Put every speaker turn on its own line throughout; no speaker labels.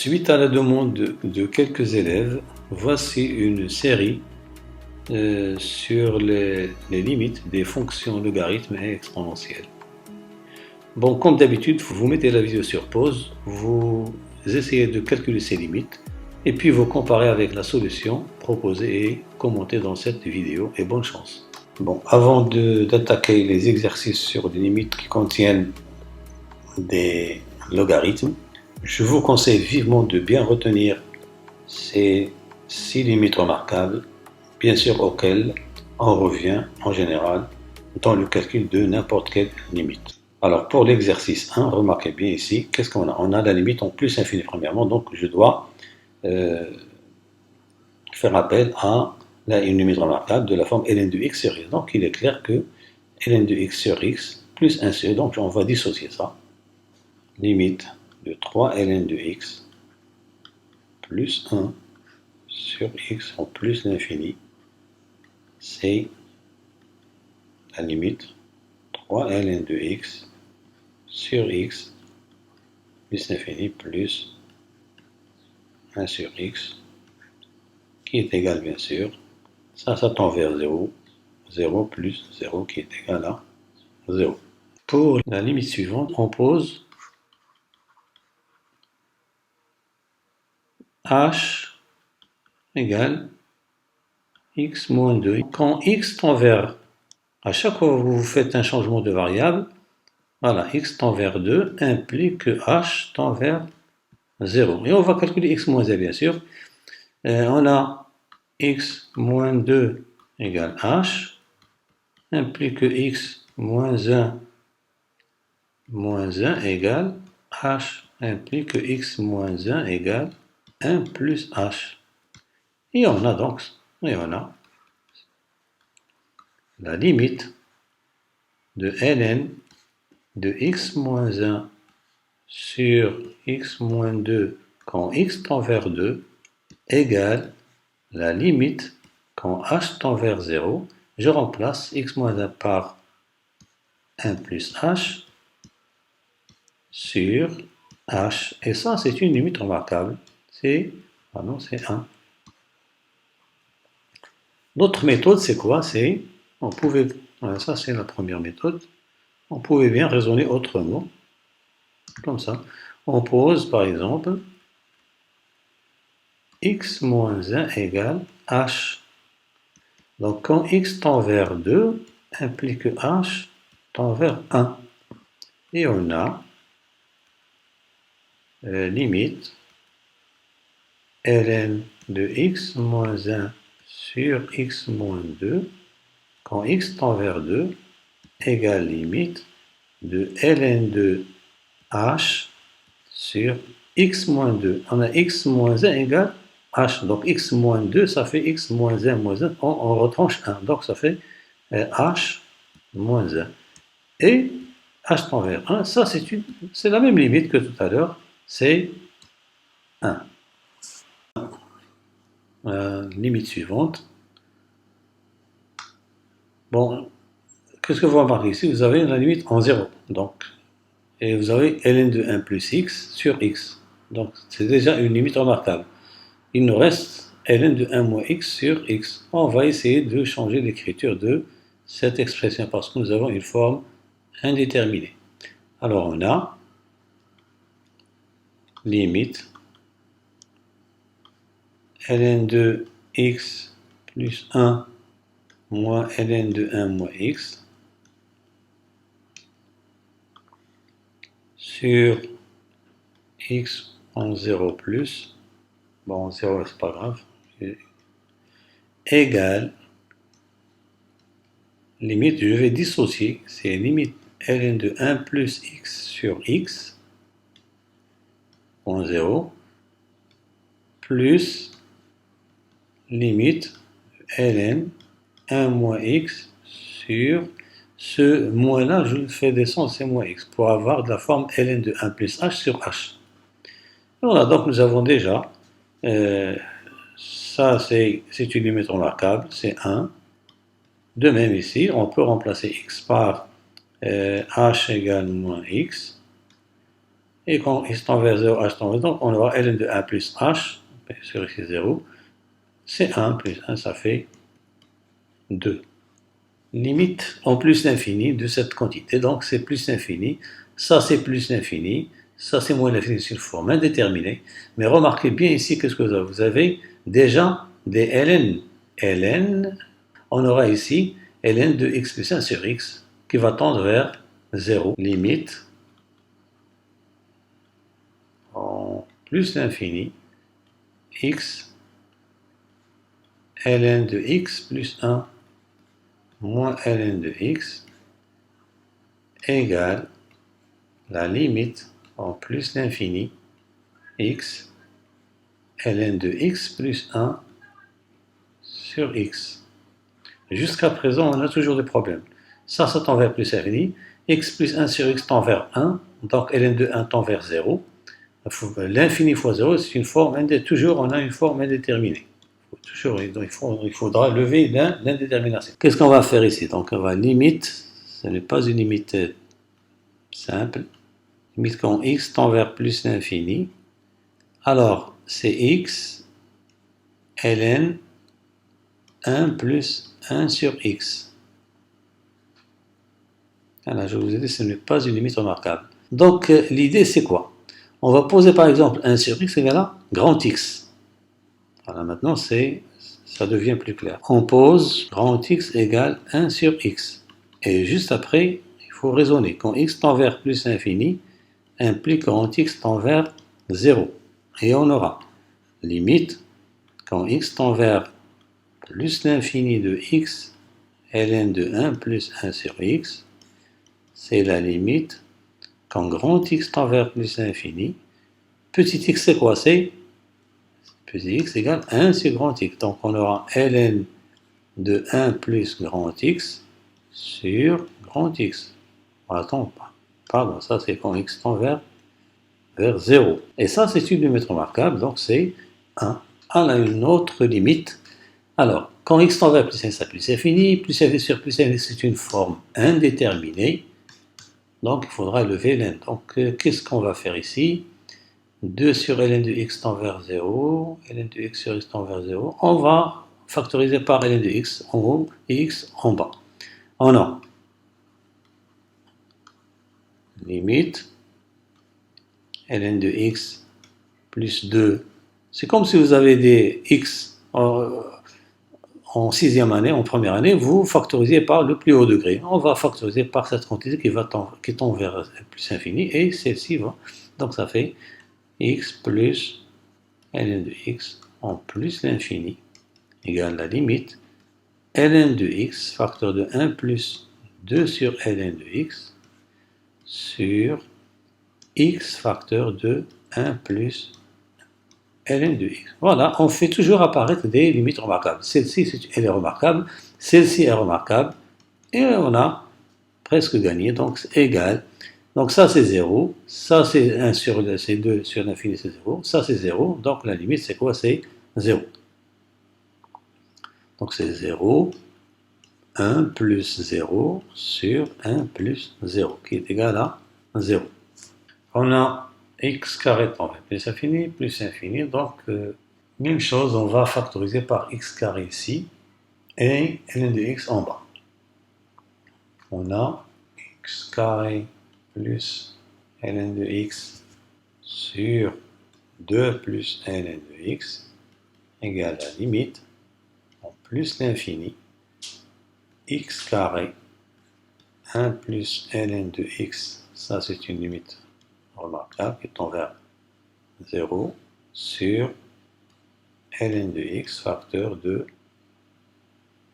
Suite à la demande de quelques élèves, voici une série sur les limites des fonctions logarithmes et exponentielles. Bon, comme d'habitude, vous mettez la vidéo sur pause, vous essayez de calculer ces limites, et puis vous comparez avec la solution proposée et commentée dans cette vidéo, et bonne chance. Bon, avant d'attaquer les exercices sur des limites qui contiennent des logarithmes, je vous conseille vivement de bien retenir ces 6 limites remarquables, bien sûr auxquelles on revient en général dans le calcul de n'importe quelle limite. Alors pour l'exercice 1, remarquez bien ici, qu'est-ce qu'on a? On a la limite en plus infini premièrement, donc je dois faire appel à une limite remarquable de la forme ln de x sur x. Donc il est clair que ln de x sur x plus 1 sur x, donc on va dissocier ça. Limite de 3 ln de x plus 1 sur x en plus l'infini, c'est la limite 3 ln de x sur x plus l'infini plus 1 sur x qui est égal bien sûr, ça tend vers 0, 0 plus 0 qui est égal à 0. Pour la limite suivante, on pose h égale x moins 2. Quand x tend vers, à chaque fois que vous faites un changement de variable, voilà, x tend vers 2 implique que h tend vers 0. Et on va calculer x moins 1 bien sûr. On a x moins 2 égale h, implique que x moins 1 égale h, implique que x moins 1 égale 1 plus h. Et on a donc, la limite de ln de x moins 1 sur x moins 2 quand x tend vers 2 égale la limite quand h tend vers 0. Je remplace x moins 1 par 1 plus h sur h. Et ça, c'est une limite remarquable. C'est 1. L'autre méthode, c'est quoi? C'est, ça c'est la première méthode. On pouvait bien raisonner autrement, comme ça. On pose par exemple x moins 1 égale h. Donc quand x tend vers 2, implique que h tend vers 1. Et on a limite ln de x moins 1 sur x moins 2 quand x tend vers 2 égale limite de ln de h sur x moins 2. On a x moins 1 égale h. Donc x moins 2, ça fait x moins 1 moins 1. On retranche 1. Donc ça fait h moins 1. Et h tend vers 1, ça c'est la même limite que tout à l'heure. C'est 1. Limite suivante. Bon, qu'est-ce que vous remarquez ici? Vous avez la limite en 0. Donc, et vous avez ln de 1 plus x sur x. Donc, c'est déjà une limite remarquable. Il nous reste ln de 1 moins x sur x. On va essayer de changer l'écriture de cette expression parce que nous avons une forme indéterminée. Alors, on a limite ln de x plus 1 moins ln de 1 moins x sur x en 0 plus, bon 0 c'est pas grave, égale, limite je vais dissocier, c'est limite ln de 1 plus x sur x en 0 plus limite ln 1 moins x sur ce moins là, je le fais descendre, c'est moins x, pour avoir de la forme ln de 1 plus h sur h. Voilà, donc nous avons déjà, ça c'est une limite remarquable, c'est 1. De même ici, on peut remplacer x par h égale moins x. Et quand x tend vers 0, h tend vers 0, donc on aura ln de 1 plus h, sur x est 0, c'est 1 plus 1, ça fait 2. Limite en plus l'infini de cette quantité, donc c'est plus l'infini, ça c'est plus l'infini, ça c'est moins l'infini, c'est une forme indéterminée. Mais remarquez bien ici, qu'est-ce que vous avez? Vous avez déjà des ln. ln, on aura ici ln de x plus 1 sur x qui va tendre vers 0. Limite en plus l'infini, x, ln de x plus 1 moins ln de x égale la limite en plus l'infini, x, ln de x plus 1 sur x. Jusqu'à présent, on a toujours des problèmes. Ça tend vers plus l'infini, x plus 1 sur x tend vers 1, donc ln de 1 tend vers 0. L'infini fois 0, c'est une forme indéterminée. Toujours, on a une forme indéterminée. Toujours, il faudra lever l'indétermination. Qu'est-ce qu'on va faire ici? Donc, on va limite, ce n'est pas une limite simple, limite quand x tend vers plus l'infini. Alors, c'est x, ln 1 plus 1 sur x. Voilà, je vous ai dit, ce n'est pas une limite remarquable. Donc, l'idée, c'est quoi? On va poser par exemple 1 sur x égale à grand x. Voilà, maintenant, ça devient plus clair. On pose grand x égale 1 sur x. Et juste après, il faut raisonner. Quand x tend vers plus l'infini, implique grand x tend vers 0. Et on aura limite quand x tend vers plus l'infini de x, ln de 1 plus 1 sur x, c'est la limite quand grand x tend vers plus l'infini. Petit x, c'est quoi? C'est petit x égale 1 sur grand x. Donc on aura ln de 1 plus grand x sur grand x. Attends, pardon, ça c'est quand x tend vers 0. Et ça, c'est une limite remarquable, donc c'est 1. On a une autre limite. Alors, quand x tend vers plus l'infini, ça plus infini, plus infini sur plus infini, c'est une forme indéterminée. Donc, il faudra élever ln. Donc, qu'est-ce qu'on va faire ici? 2 sur ln de x tend vers 0, ln de x sur x tend vers 0. On va factoriser par ln de x en haut et x en bas. On a limite ln de x plus 2. C'est comme si vous avez des x en sixième année, en première année, vous factorisez par le plus haut degré. On va factoriser par cette quantité qui tend vers plus infini, et celle-ci va. Donc ça fait x plus ln de x en plus l'infini égale la limite ln de x facteur de 1 plus 2 sur ln de x sur x facteur de 1 plus ln de x. Voilà, on fait toujours apparaître des limites remarquables. Celle-ci, elle est remarquable, celle-ci est remarquable, et on a presque gagné, donc c'est égal. Donc ça c'est 0, ça c'est 1 sur 2 sur l'infini, c'est 0, ça c'est 0, donc la limite c'est quoi? C'est 0. Donc c'est 0, 1 plus 0 sur 1 plus 0, qui est égal à 0. On a x carré tend vers plus infini, donc même chose, on va factoriser par x carré ici, et ln de x en bas. On a x carré plus ln de x sur 2 plus ln de x égale la limite en plus l'infini x carré 1 plus ln de x, ça c'est une limite remarquable qui tend vers 0 sur ln de x facteur de,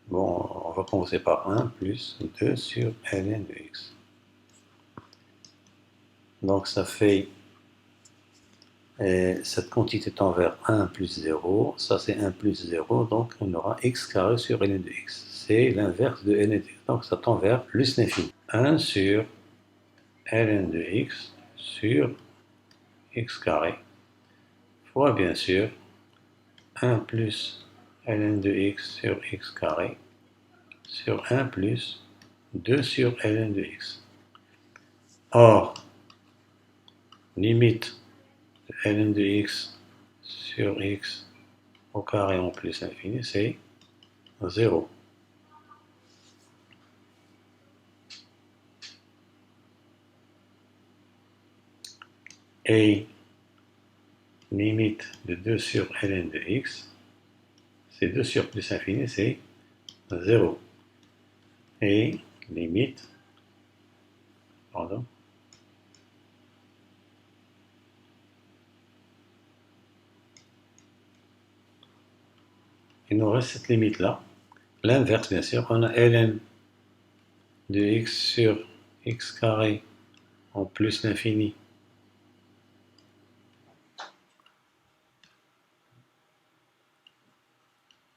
bon, on va commencer par 1 plus 2 sur ln de x. Donc ça fait, cette quantité tend vers 1 plus 0, ça c'est 1 plus 0, donc on aura x carré sur ln de x. C'est l'inverse de ln de x, donc ça tend vers plus l'infini. 1 sur ln de x sur x carré fois bien sûr 1 plus ln de x sur x carré sur 1 plus 2 sur ln de x. Or, limite de ln de x sur x au carré en plus infini, c'est 0. Et limite de 2 sur ln de x, c'est 2 sur plus infini, c'est 0. Et limite, pardon, il nous reste cette limite-là. L'inverse, bien sûr, on a ln de x sur x carré en plus l'infini.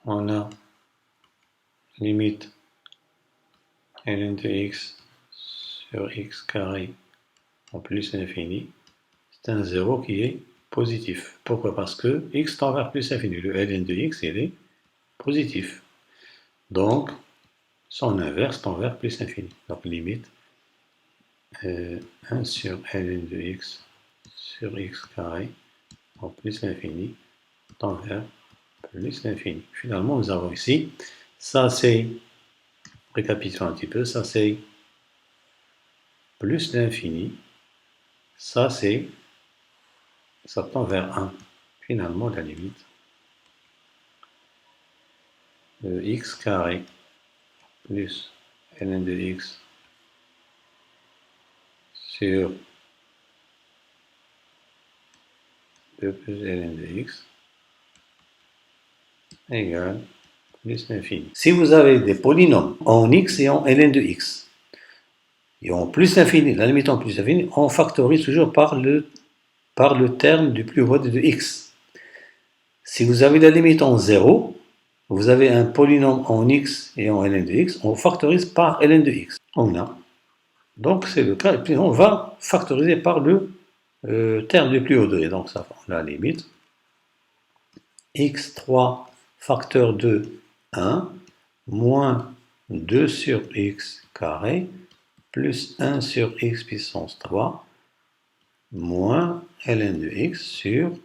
On a limite ln de x sur x carré en plus l'infini. C'est un 0 qui est positif. Pourquoi? Parce que x tend vers plus l'infini. Le ln de x, il est positif. Donc, son inverse tend vers plus l'infini. Donc, limite 1 sur ln de x sur x carré en plus l'infini tend vers plus l'infini. Finalement, nous avons ici, ça c'est, récapitulons un petit peu, ça c'est plus l'infini, ça c'est, ça tend vers 1. Finalement, la limite de x carré plus ln de x sur 2 plus ln de x égale plus l'infini. Si vous avez des polynômes en x et en ln de x, et en plus l'infini, la limite en plus l'infini, on factorise toujours par le terme du plus haut de x. Si vous avez la limite en 0, vous avez un polynôme en x et en ln de x, on factorise par ln de x. On a. Donc c'est le cas, et puis on va factoriser par le terme du plus haut degré. Donc ça, on a la limite x3 facteur de 1 moins 2 sur x carré plus 1 sur x puissance 3 moins ln de x sur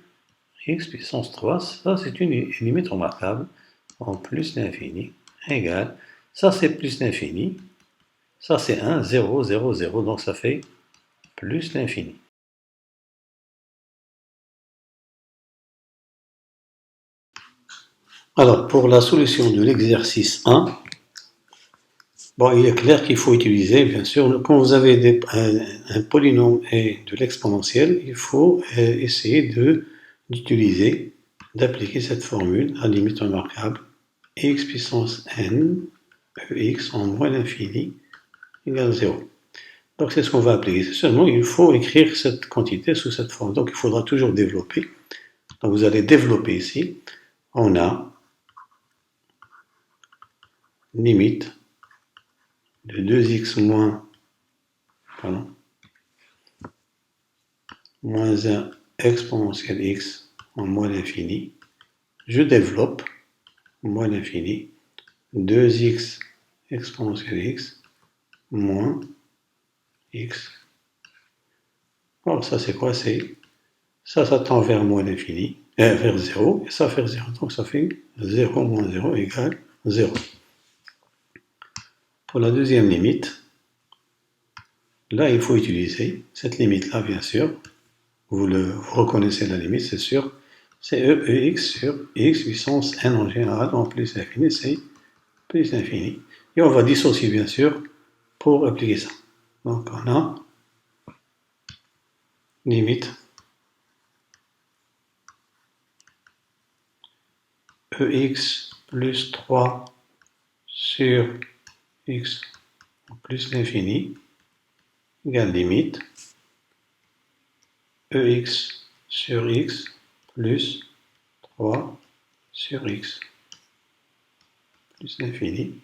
x puissance 3. Ça, c'est une limite remarquable en plus l'infini égale, ça c'est plus l'infini, ça c'est 1, 0, 0, 0, donc ça fait plus l'infini. Alors, pour la solution de l'exercice 1, bon, il est clair qu'il faut utiliser, bien sûr, quand vous avez un polynôme et de l'exponentielle, il faut essayer d'utiliser, d'appliquer cette formule à limite remarquable, x puissance n, ex en moins l'infini, égale 0. Donc c'est ce qu'on va appliquer. Seulement, il faut écrire cette quantité sous cette forme. Donc il faudra toujours développer. Donc vous allez développer ici. On a limite de 2x moins, moins 1 exponentielle x en moins l'infini. Je développe moins l'infini. 2x exponentielle x moins x. Alors ça c'est quoi? C'est ça tend vers moins l'infini, vers 0, et ça vers 0. Donc ça fait 0 moins 0 égale 0. Pour la deuxième limite, là il faut utiliser cette limite-là, bien sûr. Vous reconnaissez la limite, c'est sûr. C'est ex sur x puissance n en général, en plus l'infini, c'est plus l'infini. Et on va dissocier, bien sûr, pour appliquer ça. Donc on a limite ex plus 3 sur x plus l'infini égale limite ex sur x plus 3 sur x plus l'infini.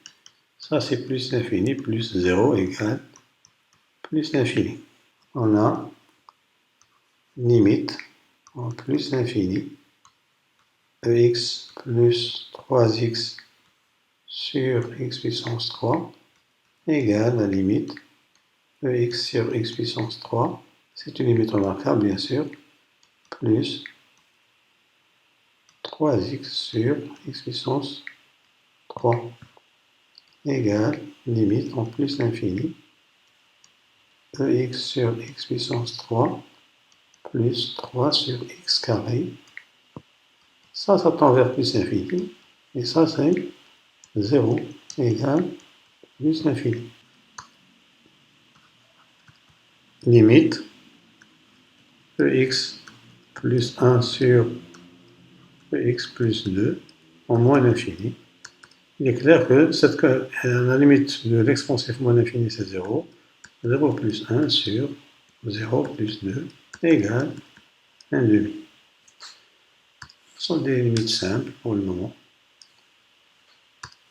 Ça c'est plus l'infini plus 0 égale plus l'infini. On a limite en plus l'infini ex plus 3x sur x puissance 3 égale la limite ex sur x puissance 3 c'est une limite remarquable bien sûr, plus 3x sur x puissance 3 égale limite en plus l'infini ex sur x puissance 3 plus 3 sur x carré. Ça tend vers plus l'infini. Et ça, c'est 0 égale plus l'infini. Limite ex plus 1 sur ex plus 2 en moins l'infini. Il est clair que la limite de l'expansif moins l'infini, c'est 0. 0 plus 1 sur 0 plus 2 égale 1 demi. Ce sont des limites simples pour le moment.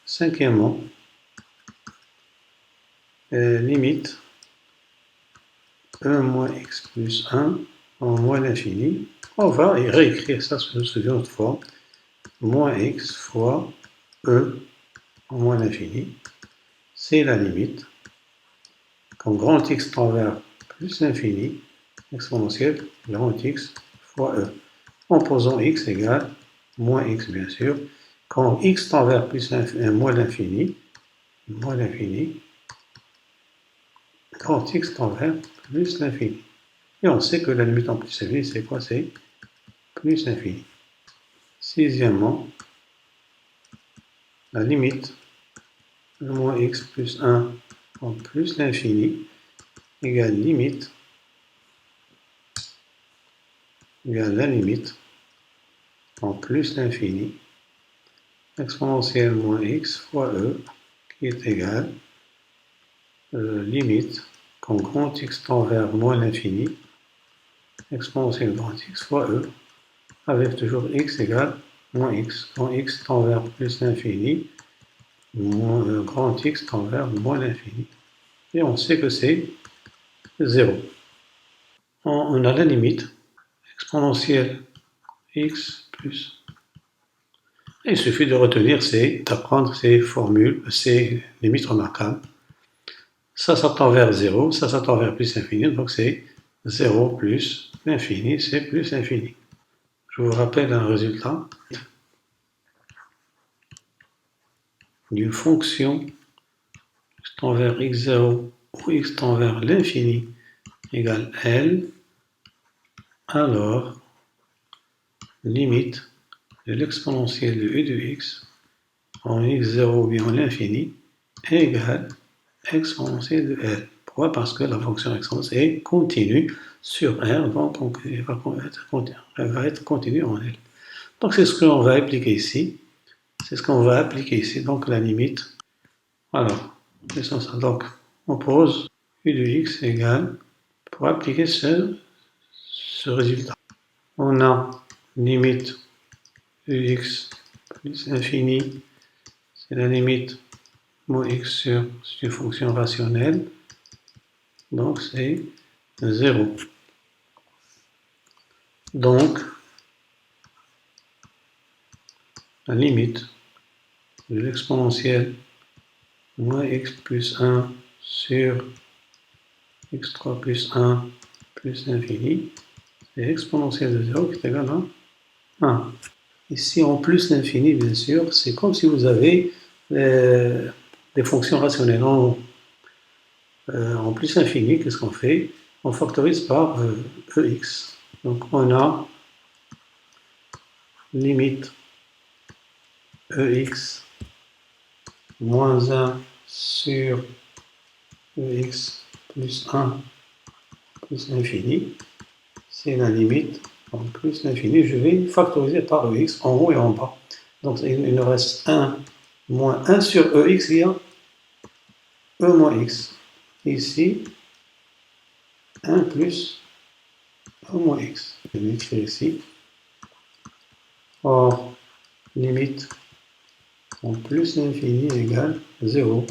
Cinquièmement, limite e moins x plus 1 en moins l'infini. On va réécrire ça sous une autre forme. Moins x fois e en moins l'infini. C'est la limite. Quand grand X tend vers plus l'infini, exponentielle, grand X fois e. En posant x égale moins x, bien sûr. Quand x tend vers moins l'infini, grand X tend vers plus l'infini. Et on sait que la limite en plus l'infini, c'est quoi? C'est plus l'infini. Sixièmement, la limite de moins x plus 1 en plus l'infini égale la limite en plus l'infini exponentielle moins x fois e qui est égal limite quand grand X tend vers moins l'infini exponentielle grand X fois e avec toujours x égale moins x. Quand x tend vers plus l'infini, grand X tend vers moins l'infini. Et on sait que c'est 0. On a la limite exponentielle x plus. Et il suffit de retenir d'apprendre ces formules, ces limites remarquables. Ça tend vers 0, ça tend vers plus l'infini, donc c'est 0 plus l'infini, c'est plus l'infini. Je vous rappelle un résultat d'une fonction x tend vers x0 ou x tend vers l'infini égale L, alors limite de l'exponentielle de e de x en x0 ou bien en l'infini égale exponentielle de L. Pourquoi? Parce que la fonction exponentielle est continue sur R, donc elle va être continue en L. Donc c'est ce qu'on va appliquer ici. Donc la limite. Alors, faisons ça. Donc, on pose u de x égale, pour appliquer ce résultat, on a limite u de x plus infini, c'est la limite moins x sur une fonction rationnelle, donc c'est 0. Donc, la limite de l'exponentielle moins x plus 1 sur x3 plus 1 plus l'infini, c'est l'exponentielle de 0 qui est égale à 1. Ici, en plus l'infini, bien sûr, c'est comme si vous avez des fonctions rationnelles en plus infini. Qu'est-ce qu'on fait? On factorise par ex. Donc, on a limite ex moins 1 sur ex plus 1 plus l'infini. C'est la limite en plus l'infini. Je vais factoriser par ex en haut et en bas. Donc, il nous reste 1 moins 1 sur ex, il y a e moins x. Ici, 1 plus e moins x. Je vais l'écrire ici. Or, limite en plus l'infini égale 0.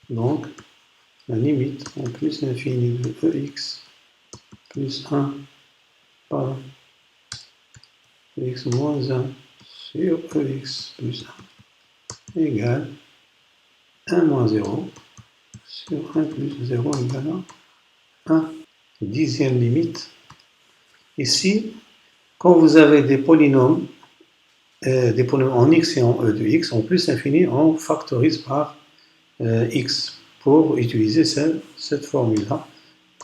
Donc, la limite en plus l'infini de ex plus 1 par ex moins 1 sur ex plus 1 égale 1 moins 0 sur 1 plus 0 égale à 1. 10e limite. Ici, quand vous avez des polynômes en x et en e de x, en plus infini, on factorise par x pour utiliser cette formule-là.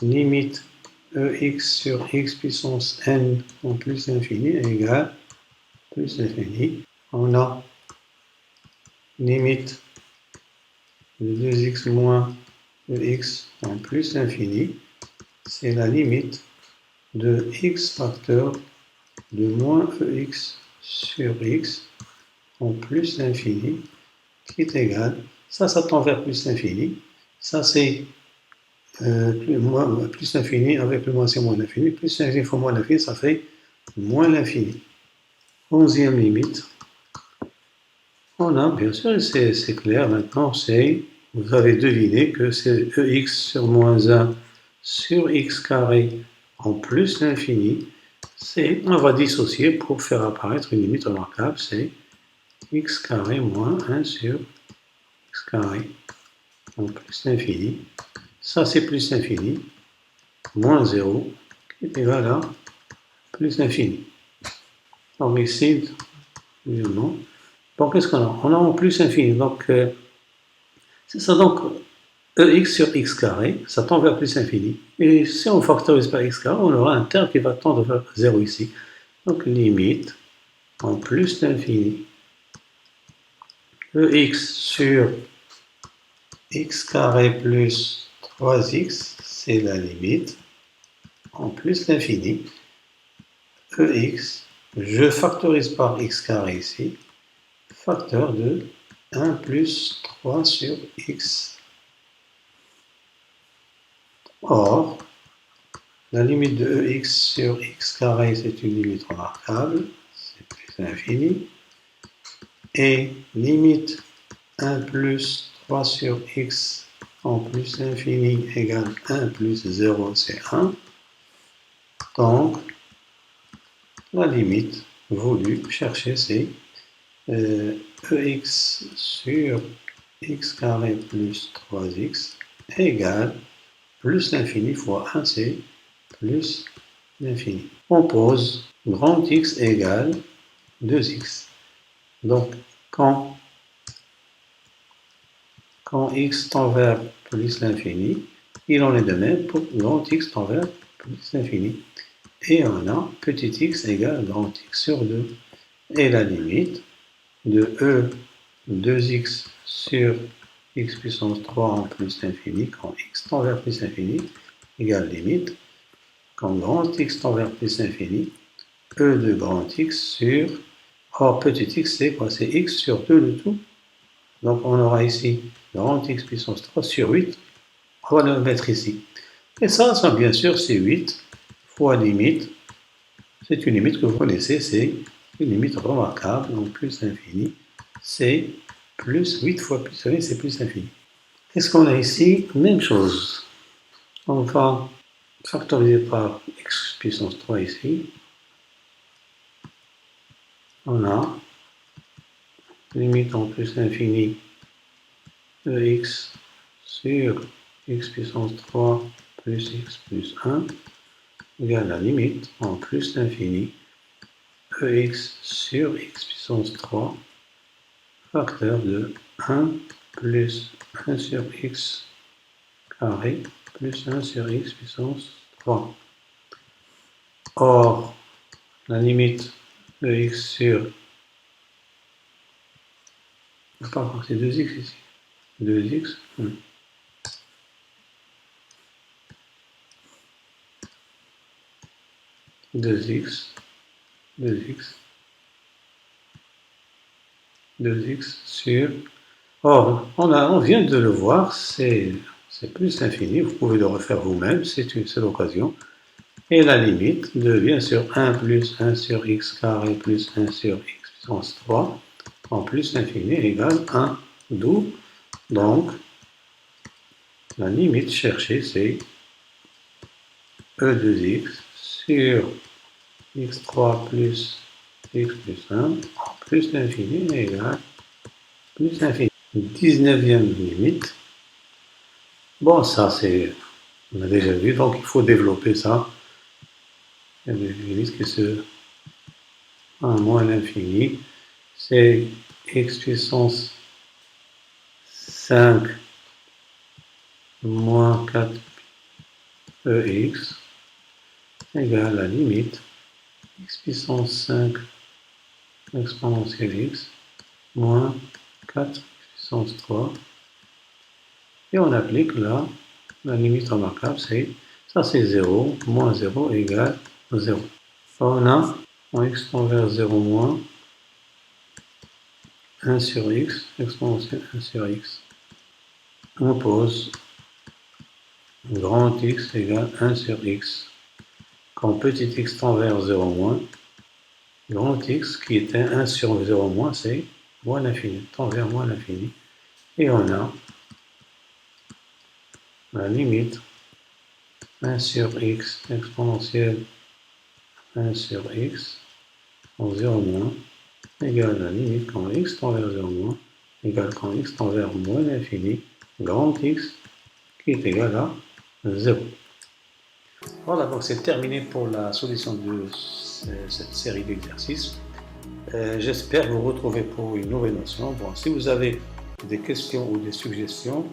Limite ex sur x puissance n en plus infini égale plus infini. On a limite de 2x moins ex en plus infini. C'est la limite de x facteur de moins ex sur x en plus infini qui est égal, ça tend vers plus infini, ça c'est plus l'infini avec le moins c'est moins l'infini, plus l'infini fois moins l'infini, ça fait moins l'infini. 11e limite. On a, bien sûr, c'est clair maintenant, vous avez deviné que c'est ex sur moins 1 sur x carré en plus l'infini. On va dissocier pour faire apparaître une limite remarquable, c'est x carré moins 1 sur x carré en plus l'infini. Ça, c'est plus l'infini, moins 0, qui est égal à plus l'infini. Donc ici, non. Donc, qu'est-ce qu'on a? On a en plus infini. Donc, c'est ça. Donc, ex sur x carré, ça tend vers plus infini. Et si on factorise par x carré, on aura un terme qui va tendre vers 0 ici. Donc, limite en plus l'infini. Ex sur x carré plus 3x, c'est la limite en plus l'infini. Ex, je factorise par x carré ici, facteur de 1 plus 3 sur x. Or, la limite de ex sur x carré, c'est une limite remarquable, c'est plus l'infini. Et limite 1 plus 3 sur x en plus l'infini égale 1 plus 0, c'est 1. Donc, la limite voulue, chercher, c'est ex sur x carré plus 3x égale plus l'infini fois 1, c'est plus l'infini. On pose grand X égale 2x. Donc, quand x tend vers plus l'infini, il en est de même pour grand X tend vers plus l'infini. Et on a petit x égale grand X sur 2. Et la limite de e 2x sur x puissance 3 en plus l'infini, quand x tend vers plus l'infini, égale limite, quand grand X tend vers plus l'infini, e de grand X sur, or petit x c'est quoi? C'est x sur 2 le tout. Donc on aura ici grand X puissance 3 sur 8, on va le mettre ici. Et ça bien sûr, c'est 8 fois limite, c'est une limite que vous connaissez, c'est une limite remarquable, donc plus l'infini, c'est plus 8 fois plus, c'est plus l'infini. Qu'est-ce qu'on a ici? Même chose. On va factoriser par x puissance 3 ici. On a limite en plus l'infini de x sur x puissance 3 plus x plus 1 égale la limite en plus l'infini ex sur x puissance 3 facteur de 1 plus 1 sur x carré plus 1 sur x puissance 3. Or, la limite de x sur... Pardon, c'est 2x ici. 2x. 2x. 2x sur... Or, on vient de le voir, c'est plus l'infini, vous pouvez le refaire vous-même, c'est l'occasion. Et la limite de, bien sûr, 1 plus 1 sur x carré plus 1 sur x puissance 3 en plus l'infini égale 1, d'où, donc, la limite cherchée, c'est e de x sur x3 plus x plus 1 en plus l'infini égale plus l'infini. 19e limite. Bon, ça c'est On a déjà vu, donc il faut développer ça. Il y a des limites qui se... à moins l'infini, c'est x puissance 5 moins 4 ex égale la limite x puissance 5 exponentielle x moins 4 puissance 3. Et on applique là, la limite remarquable, c'est ça, c'est 0, moins 0 égale 0. On a en x tend vers 0 moins 1 sur x, exponentielle 1 sur x. On pose grand x égale 1 sur x. Quand petit x tend vers 0 moins, grand x qui était 1 sur 0 moins, c'est moins l'infini, tend vers moins l'infini. Et on a la limite 1 sur x exponentielle 1 sur x en 0 moins égale la limite quand x tend vers 0 moins égale quand x tend vers moins l'infini, grand x qui est égal à 0. Voilà, donc c'est terminé pour la solution de cette série d'exercices. J'espère vous retrouver pour une nouvelle notion. Bon, si vous avez des questions ou des suggestions,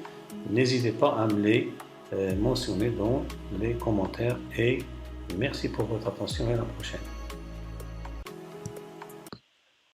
n'hésitez pas à me les mentionner dans les commentaires et merci pour votre attention et à la prochaine.